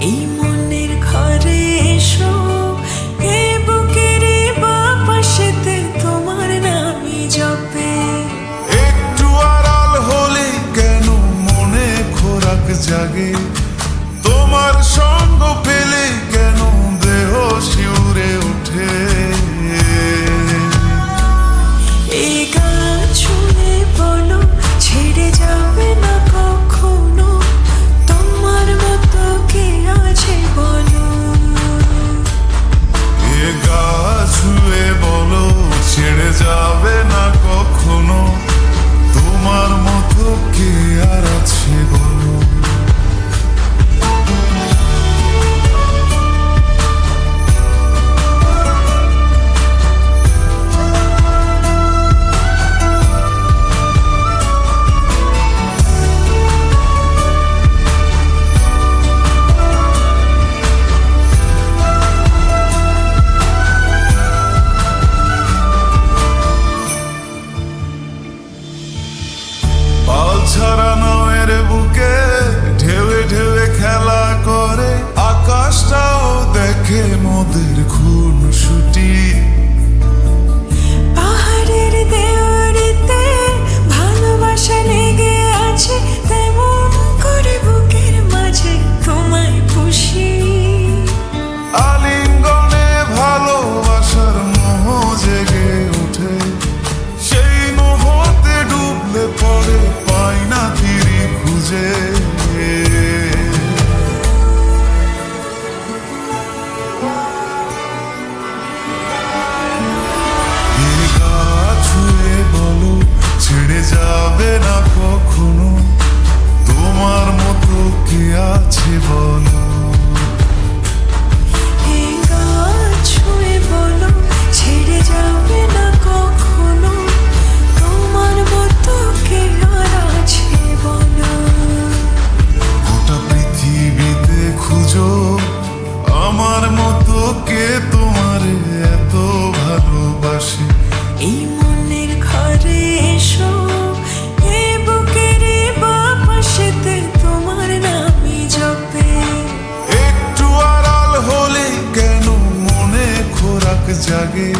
এই মনের ঘরে এসো, এ বুকের বাপাশেতে তোমার নামই জপে। একটু আড়াল হলে কেন মনে খোরাক জাগে, তোমার সঙ্গ পেলে কেন দেহ শিউরে ওঠে। এই গা ছুঁয়ে বলো, ছেড়ে যাবে না কখনো, তোমার মতো কে আছে বলো। এ গা ছুঁয়ে বলো, ছেড়ে যাবে না কখনো, তোমার মতো কে আর আছে বলো। ছাড়া নয়ের বুকে ঢেউে ঢেউে খেলা করে, আকাশটাও দেখে মোদের খুনসুটি। পাহাড়ের দেওয়ারিতে ভালোবাসা লেগে আছে, তেমন করে বুকের মাঝে তোমায় পুষি। আলিঙ্গনে ভালোবাসার মোহ জেগে ওঠে, সেই মোহতে ডুবলে পরে পাই না তীরে খুঁজে। ছুঁয়ে বলো, ছেড়ে যাবে না কখনো, তোমার মতো কে আছে বলো। এই গা ছুঁয়ে বলো, ছেড়ে যাবে না কখনো, তোমার মতো কে আর আছে বলো। গোটা পৃথিবীতে খুঁজো আমার মতো কে তোমার এত ভালোবাসে। এই মনের ঘরে এসো, এ বুকের বাপাশেতে তোমার নামই জপে। একটু আড়াল হলে কেন মনে খোরাক জাগে,